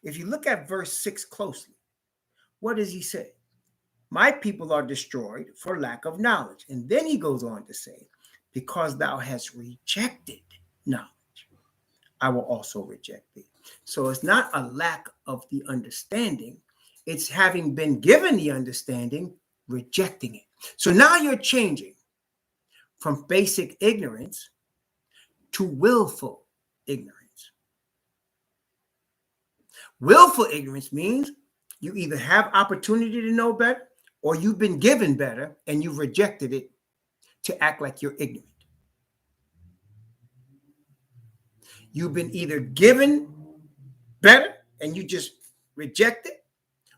If you look at verse 6 closely, what does he say? My people are destroyed for lack of knowledge. And then he goes on to say, because thou hast rejected knowledge, I will also reject thee. So it's not a lack of the understanding. It's having been given the understanding, rejecting it. So now you're changing from basic ignorance to willful ignorance. Willful ignorance means you either have opportunity to know better or you've been given better and you've rejected it to act like you're ignorant. You've been either given better and you just reject it,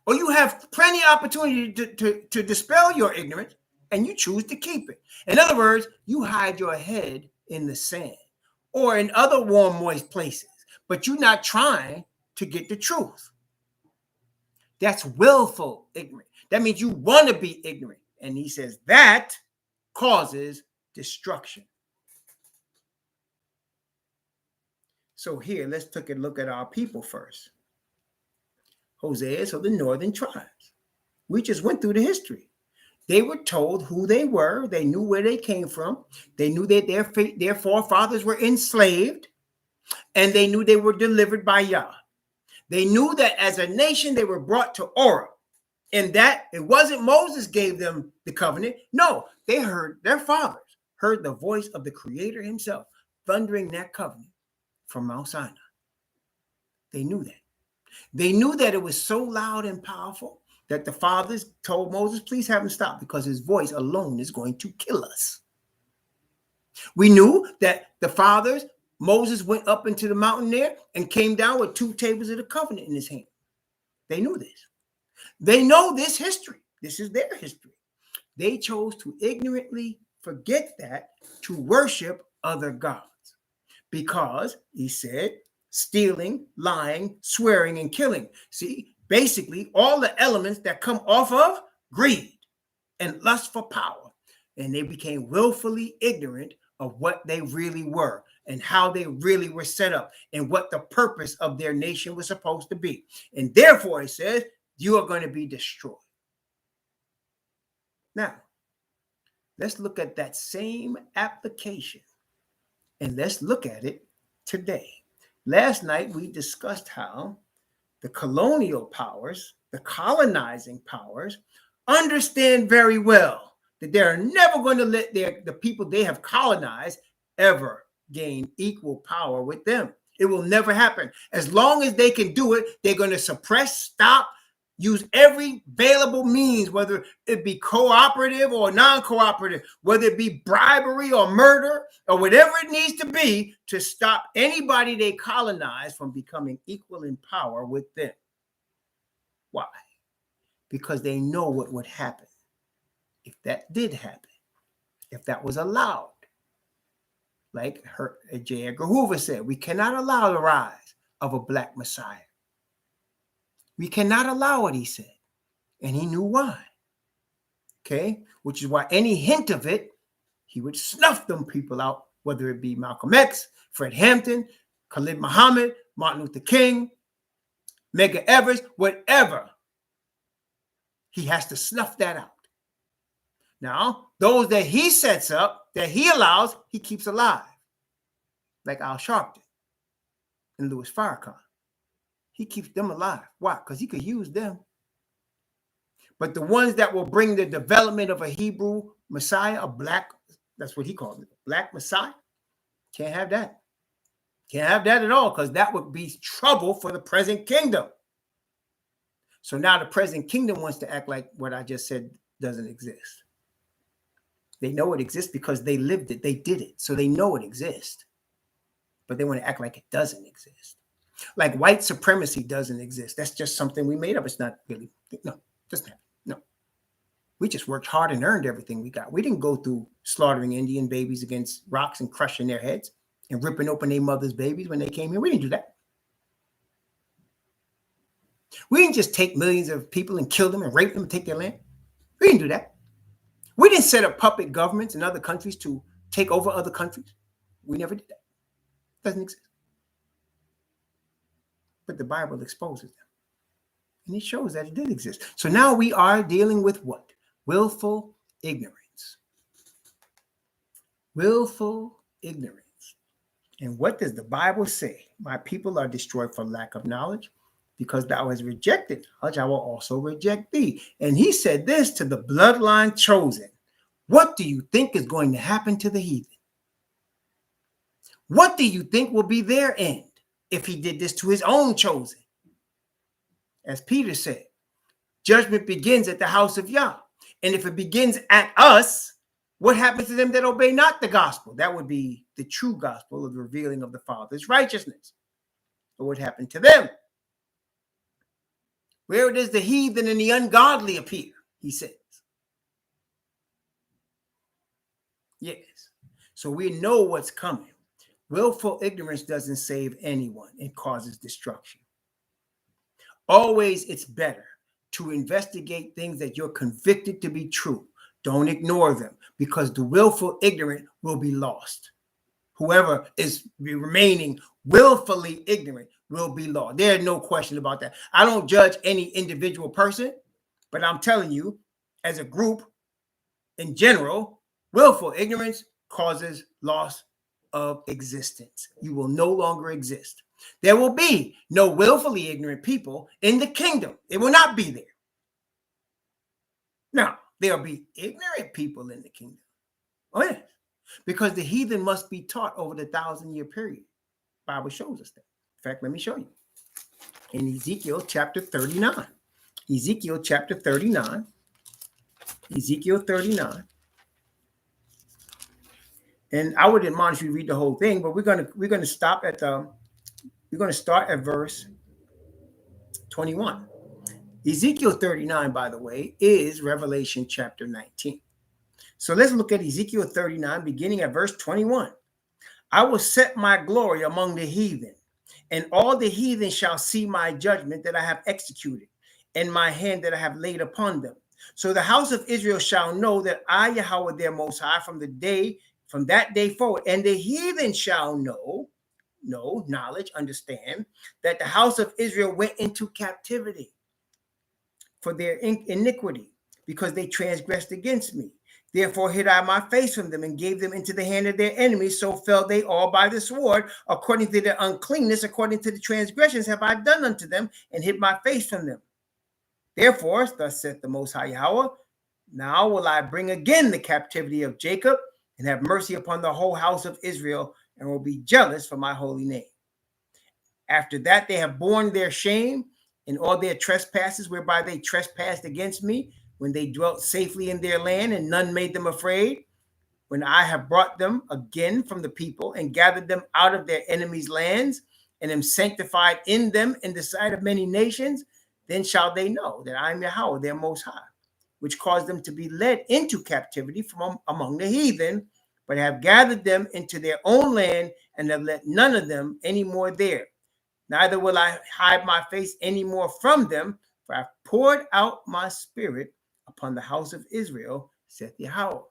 or you have plenty of opportunity to dispel your ignorance and you choose to keep it. In other words, you hide your head in the sand or in other warm, moist places, but you're not trying to get the truth. That's willful ignorance. That means you want to be ignorant. And he says that causes destruction. So here, let's take a look at our people first. Hosea, so the northern tribes. We just went through the history. They were told who they were. They knew where they came from. They knew that their forefathers were enslaved, and they knew they were delivered by Yah. They knew that as a nation, they were brought to Orah, and that it wasn't Moses gave them the covenant. No, they heard, their fathers heard the voice of the Creator himself thundering that covenant from Mount Sinai. They knew that. They knew that it was so loud and powerful that the fathers told Moses, please have him stop, because his voice alone is going to kill us. We knew that the fathers, Moses went up into the mountain there and came down with 2 tables of the covenant in his hand. They knew this. They know this history. This is their history. They chose to ignorantly forget that to worship other gods because he said stealing, lying, swearing, and killing. See, basically all the elements that come off of greed and lust for power. And they became willfully ignorant of what they really were and how they really were set up and what the purpose of their nation was supposed to be. And therefore, it says, you are going to be destroyed. Now, let's look at that same application and let's look at it today. Last night, we discussed how the colonial powers, the colonizing powers, understand very well that they're never going to let the people they have colonized ever gain equal power with them. It will never happen. As long as they can do it, they're going to suppress, stop, use every available means, whether it be cooperative or non-cooperative, whether it be bribery or murder or whatever it needs to be to stop anybody they colonize from becoming equal in power with them. Why? Because they know what would happen if that did happen, if that was allowed. Like J. Edgar Hoover said, we cannot allow the rise of a black Messiah. We cannot allow it, he said. And he knew why. Okay? Which is why any hint of it, he would snuff them people out, whether it be Malcolm X, Fred Hampton, Khalid Muhammad, Martin Luther King, Medgar Evers, whatever. He has to snuff that out. Now, those that he sets up, that he allows, he keeps alive. Like Al Sharpton and Louis Farrakhan. He keeps them alive. Why? Because he could use them. But the ones that will bring the development of a Hebrew Messiah, a black, that's what he called it, black Messiah, can't have that. Can't have that at all, because that would be trouble for the present kingdom. So now the present kingdom wants to act like what I just said doesn't exist. They know it exists because they lived it. They did it. So they know it exists. But they want to act like it doesn't exist. Like white supremacy doesn't exist. That's just something we made up. It's not really, no, doesn't happen. No. We just worked hard and earned everything we got. We didn't go through slaughtering Indian babies against rocks and crushing their heads and ripping open their mother's babies when they came here. We didn't do that. We didn't just take millions of people and kill them and rape them and take their land. We didn't do that. We didn't set up puppet governments in other countries to take over other countries. We never did that. Doesn't exist. But the Bible exposes them. And it shows that it did exist. So now we are dealing with what? Willful ignorance. Willful ignorance. And what does the Bible say? My people are destroyed for lack of knowledge. Because thou hast rejected knowledge, I will also reject thee. And he said this to the bloodline chosen. What do you think is going to happen to the heathen? What do you think will be their end if he did this to his own chosen? As Peter said, judgment begins at the house of Yah. And if it begins at us, what happens to them that obey not the gospel? That would be the true gospel of the revealing of the Father's righteousness. What would happen to them? Where does the heathen and the ungodly appear? He says. Yes. So we know what's coming. Willful ignorance doesn't save anyone. It causes destruction. Always it's better to investigate things that you're convicted to be true. Don't ignore them, because the willful ignorant will be lost. Whoever is remaining willfully ignorant will be lost. There's no question about that. I don't judge any individual person, but I'm telling you, as a group, in general, willful ignorance causes loss of existence. You will no longer exist. There will be no willfully ignorant people in the kingdom. It will not be there. Now, there'll be ignorant people in the kingdom. Oh, yes. Because the heathen must be taught over the 1,000-year period. The Bible shows us that. In fact, let me show you. In Ezekiel chapter 39. Ezekiel chapter 39. Ezekiel 39. And I would admonish you to read the whole thing, but we're gonna stop at we're gonna start at verse 21. Ezekiel 39, by the way, is Revelation chapter 19. So let's look at Ezekiel 39, beginning at verse 21. I will set my glory among the heathen, and all the heathen shall see my judgment that I have executed, and my hand that I have laid upon them. So the house of Israel shall know that I, Yahweh, their Most High, from that day forward. And the heathen shall know, knowledge, understand, that the house of Israel went into captivity for their iniquity, because they transgressed against me. Therefore hid I my face from them and gave them into the hand of their enemies. So fell they all by the sword, according to their uncleanness, according to the transgressions have I done unto them, and hid my face from them. Therefore, thus saith the Most High Yahweh, now will I bring again the captivity of Jacob, and have mercy upon the whole house of Israel, and will be jealous for my holy name. After that they have borne their shame in all their trespasses, whereby they trespassed against me, when they dwelt safely in their land, and none made them afraid. When I have brought them again from the people, and gathered them out of their enemies' lands, and am sanctified in them in the sight of many nations, then shall they know that I am Yahweh, their Most High, which caused them to be led into captivity from among the heathen, but have gathered them into their own land, and have let none of them any more there. Neither will I hide my face any more from them, for I have poured out my spirit upon the house of Israel, saith Yahweh.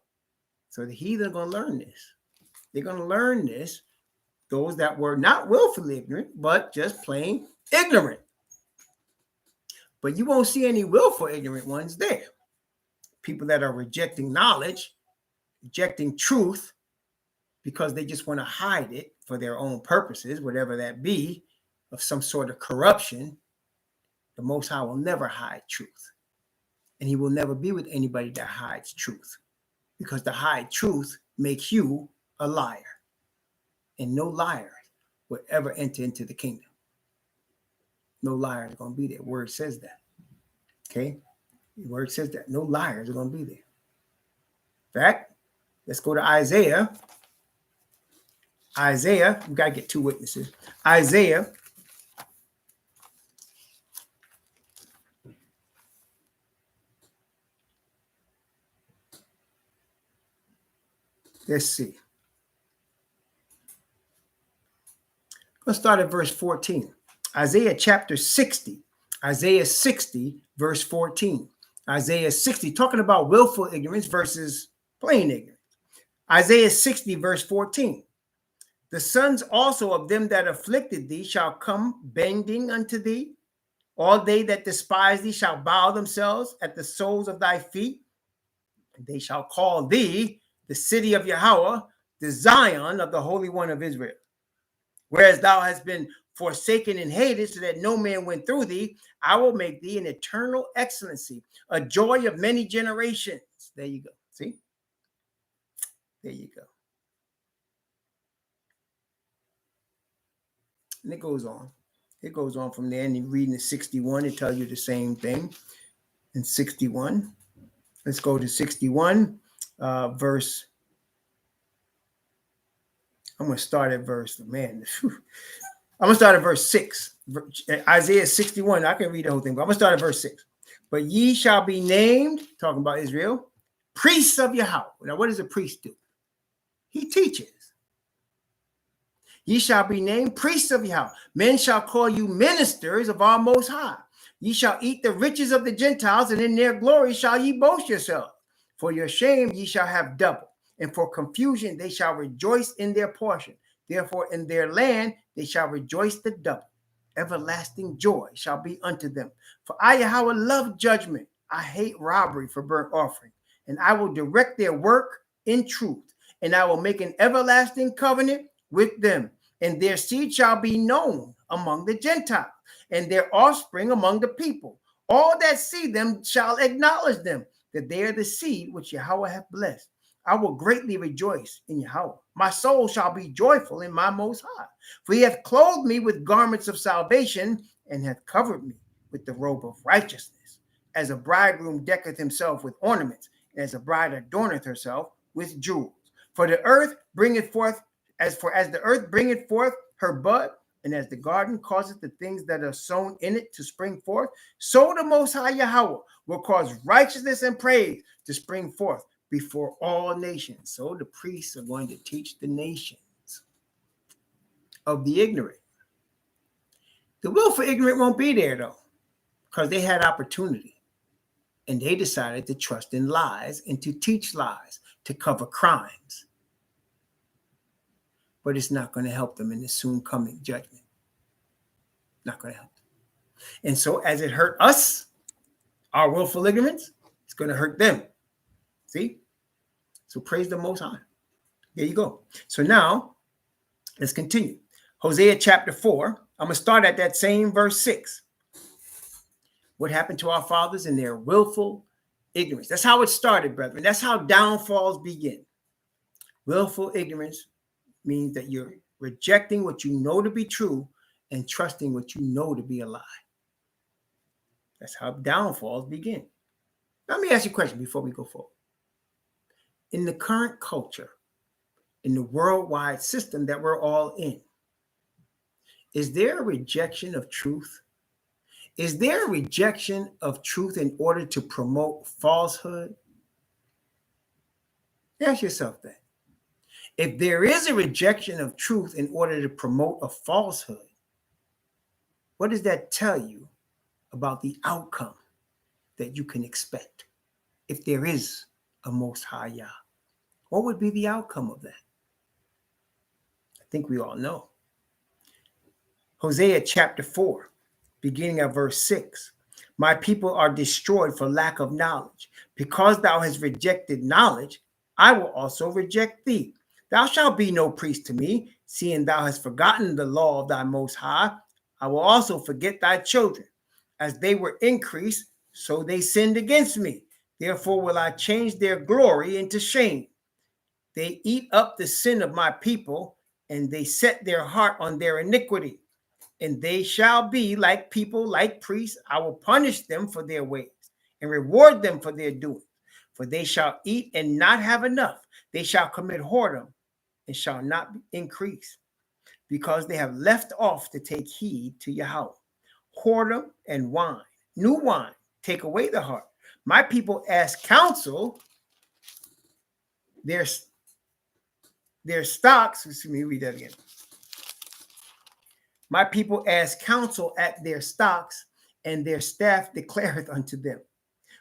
So the heathen are going to learn this. They're going to learn this, those that were not willfully ignorant, but just plain ignorant. But you won't see any willful ignorant ones there. People that are rejecting knowledge, rejecting truth, because they just want to hide it for their own purposes, whatever that be, of some sort of corruption. The Most High will never hide truth. And he will never be with anybody that hides truth, because to hide truth makes you a liar. And no liar will ever enter into the kingdom. No liar is going to be there. Word says that. Okay? The word says that. No liars are going to be there. In fact, let's go to Isaiah. Isaiah, we got to get two witnesses. Isaiah. Let's see. Let's start at verse 14. Isaiah chapter 60. Isaiah 60, verse 14. Isaiah 60, talking about willful ignorance versus plain ignorance. Isaiah 60, verse 14. The sons also of them that afflicted thee shall come bending unto thee. All they that despise thee shall bow themselves at the soles of thy feet. And they shall call thee the city of Yahweh, the Zion of the Holy One of Israel. Whereas thou hast been forsaken and hated, so that no man went through thee, I will make thee an eternal excellency, a joy of many generations. There you go. See? There you go. And it goes on. It goes on from there. And you read in 61, it tells you the same thing. In 61. Let's go to 61, verse. I'm going to start at verse, man. I'm going to start at verse 6. Isaiah 61. I can read the whole thing, but I'm going to start at verse 6. But ye shall be named, talking about Israel, priests of Yahweh. Now, what does a priest do? He teaches. Ye shall be named priests of Yahweh. Men shall call you ministers of our Most High. Ye shall eat the riches of the Gentiles, and in their glory shall ye boast yourselves. For your shame ye shall have double, and for confusion they shall rejoice in their portion. Therefore in their land they shall rejoice the double. Everlasting joy shall be unto them. For I, Yahweh, love judgment. I hate robbery for burnt offering. And I will direct their work in truth. And I will make an everlasting covenant with them. And their seed shall be known among the Gentiles, and their offspring among the people. All that see them shall acknowledge them, that they are the seed which Yahweh hath blessed. I will greatly rejoice in Yahweh. My soul shall be joyful in my Most High. For he hath clothed me with garments of salvation, and hath covered me with the robe of righteousness. As a bridegroom decketh himself with ornaments, and as a bride adorneth herself with jewels. For the earth bringeth forth, as the earth bringeth forth her bud, and as the garden causeth the things that are sown in it to spring forth, so the Most High Yahweh will cause righteousness and praise to spring forth before all nations. So the priests are going to teach the nations of the ignorant. The willful ignorant won't be there, though, because they had opportunity, and they decided to trust in lies and to teach lies to cover crimes. But it's not going to help them in the soon coming judgment. Not going to help them. And so as it hurt us, our willful ignorance, it's going to hurt them. See? So praise the Most High. There you go. So now, let's continue. Hosea chapter 4. I'm going to start at that same verse 6. What happened to our fathers in their willful ignorance? That's how it started, brethren. That's how downfalls begin. Willful ignorance means that you're rejecting what you know to be true and trusting what you know to be a lie. That's how downfalls begin. Let me ask you a question before we go forward. In the current culture, in the worldwide system that we're all in, is there a rejection of truth? Is there a rejection of truth in order to promote falsehood? Ask yourself that. If there is a rejection of truth in order to promote a falsehood, what does that tell you about the outcome that you can expect if there is a Most High Yah? What would be the outcome of that? I think we all know. Hosea chapter 4, beginning at verse 6. My people are destroyed for lack of knowledge. Because thou hast rejected knowledge, I will also reject thee. Thou shalt be no priest to me, seeing thou hast forgotten the law of thy Most High. I will also forget thy children. As they were increased, so they sinned against me. Therefore will I change their glory into shame. They eat up the sin of my people, and they set their heart on their iniquity. And they shall be like people, like priests. I will punish them for their ways and reward them for their doings. For they shall eat and not have enough. They shall commit whoredom and shall not increase, because they have left off to take heed to Yahweh. Whoredom and wine, new wine, take away the heart. My people ask counsel, their stocks, excuse me, read that again. My people ask counsel at their stocks, and their staff declareth unto them.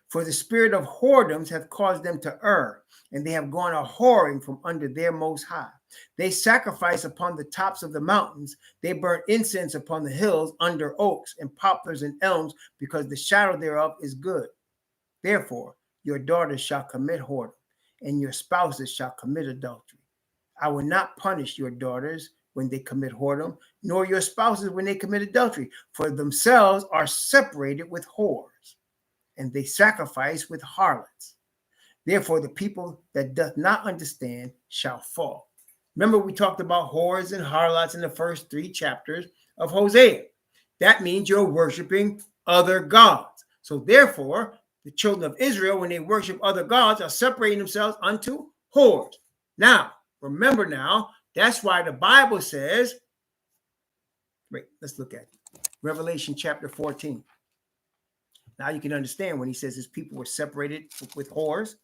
For the spirit of whoredoms hath caused them to err, and they have gone a whoring from under their Most High. They sacrifice upon the tops of the mountains. They burn incense upon the hills under oaks and poplars and elms, because the shadow thereof is good. Therefore, your daughters shall commit whoredom, and your spouses shall commit adultery. I will not punish your daughters when they commit whoredom, nor your spouses when they commit adultery, for themselves are separated with whores, and they sacrifice with harlots. Therefore, the people that doth not understand shall fall. Remember, we talked about whores and harlots in the first 3 chapters of Hosea. That means you're worshiping other gods. So therefore, the children of Israel, when they worship other gods, are separating themselves unto whores. Now, remember now, that's why the Bible says, wait, let's look at it. Revelation chapter 14. Now you can understand when he says his people were separated with whores,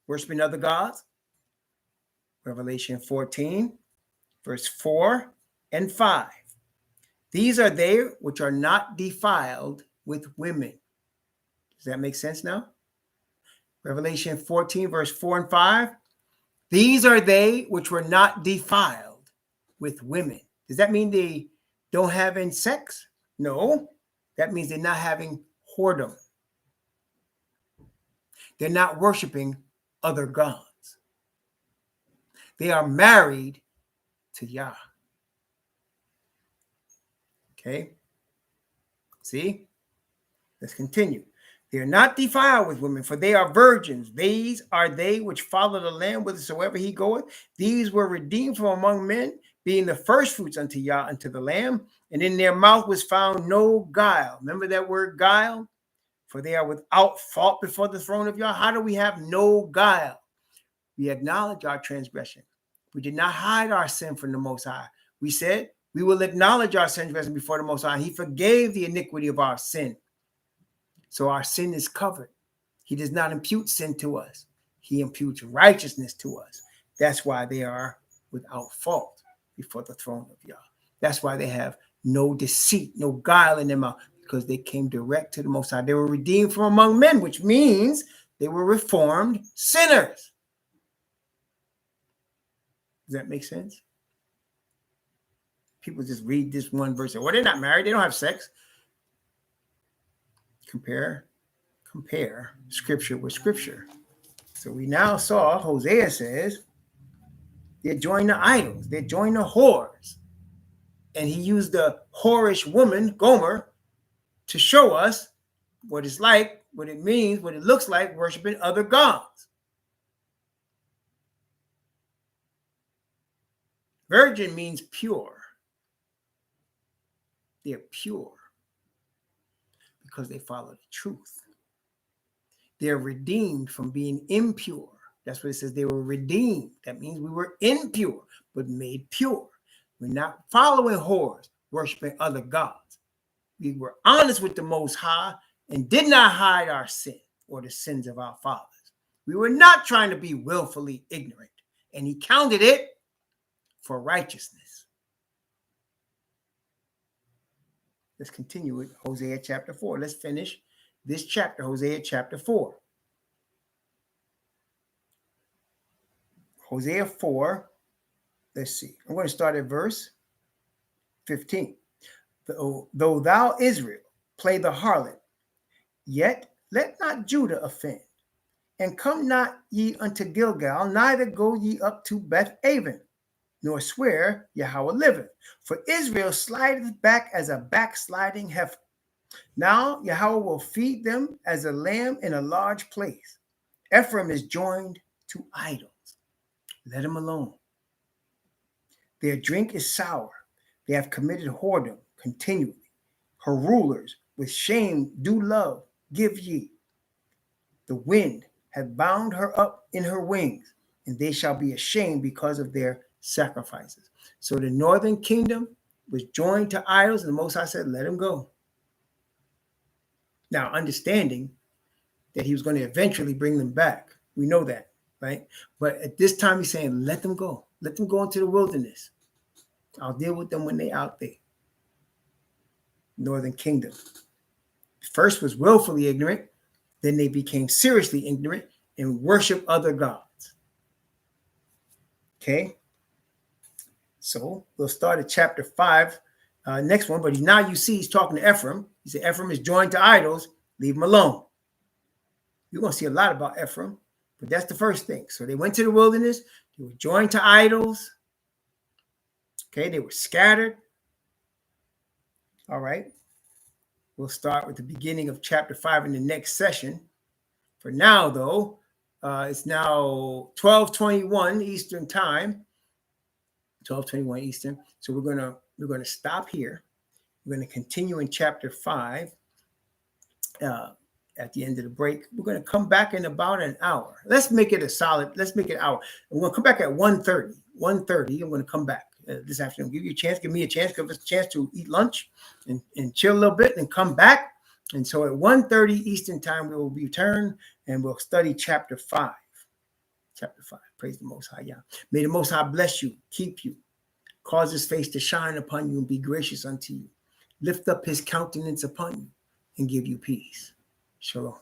worshiping other gods. Revelation 14, verse 4 and 5. These are they which are not defiled with women. Does that make sense now? Revelation 14, verse 4 and 5. These are they which were not defiled with women. Does that mean they don't have any sex? No. That means they're not having whoredom. They're not worshiping other gods. They are married to Yah. Okay? See? Let's continue. They are not defiled with women, for they are virgins. These are they which follow the Lamb whithersoever he goeth. These were redeemed from among men, being the firstfruits unto Yah, unto the Lamb. And in their mouth was found no guile. Remember that word guile? For they are without fault before the throne of Yah. How do we have no guile? We acknowledge our transgression. We did not hide our sin from the Most High. We said we will acknowledge our transgression before the Most High. He forgave the iniquity of our sin. So our sin is covered. He does not impute sin to us. He imputes righteousness to us. That's why they are without fault before the throne of Yah. That's why they have no deceit, no guile in their mouth, because they came direct to the Most High. They were redeemed from among men, which means they were reformed sinners. Does that make sense? People just read this one verse and, well, they're not married. They don't have sex. Compare scripture with scripture. So we now saw Hosea says they're joining the idols. They're joining the whores. And he used the whorish woman, Gomer, to show us what it's like, what it means, what it looks like worshiping other gods. Virgin means pure. They're pure because they follow the truth. They're redeemed from being impure. That's what it says. They were redeemed. That means we were impure, but made pure. We're not following whores, worshiping other gods. We were honest with the Most High and did not hide our sin or the sins of our fathers. We were not trying to be willfully ignorant, and he counted it for righteousness. Let's continue with Hosea chapter 4. Let's finish this chapter, Hosea chapter 4. Hosea 4, let's see. I'm going to start at verse 15. Though thou, Israel, play the harlot, yet let not Judah offend. And come not ye unto Gilgal, neither go ye up to Beth-aven, nor swear Yahweh liveth. For Israel slideth back as a backsliding heifer. Now Yahweh will feed them as a lamb in a large place. Ephraim is joined to idols. Let him alone. Their drink is sour. They have committed whoredom continually. Her rulers with shame do love, give ye. The wind hath bound her up in her wings, and they shall be ashamed because of their sacrifices. So the northern kingdom was joined to idols, and the Most High said, let him go. Now, understanding that he was going to eventually bring them back. We know that, right? But at this time, he's saying, let them go. Let them go into the wilderness. I'll deal with them when they're out there. Northern kingdom. First was willfully ignorant. Then they became seriously ignorant and worship other gods. Okay? So we'll start at chapter 5, next one. But now you see he's talking to Ephraim. He said, Ephraim is joined to idols. Leave him alone. You're going to see a lot about Ephraim, but that's the first thing. So they went to the wilderness. They were joined to idols. Okay, they were scattered. All right. We'll start with the beginning of chapter 5 in the next session. For now, though, it's now 12:21 Eastern time. 12:21 Eastern. So we're gonna stop here. We're going to continue in chapter 5 at the end of the break. We're going to come back in about an hour. Let's make it an hour. We're going to come back at 1:30. 1:30, I'm going to come back this afternoon. Give me a chance to eat lunch and chill a little bit and come back. And so at 1:30 Eastern time, we will return and we'll study chapter 5. Chapter 5. Praise the Most High. Yeah. May the Most High bless you, keep you, cause his face to shine upon you and be gracious unto you. Lift up his countenance upon you and give you peace. Shalom.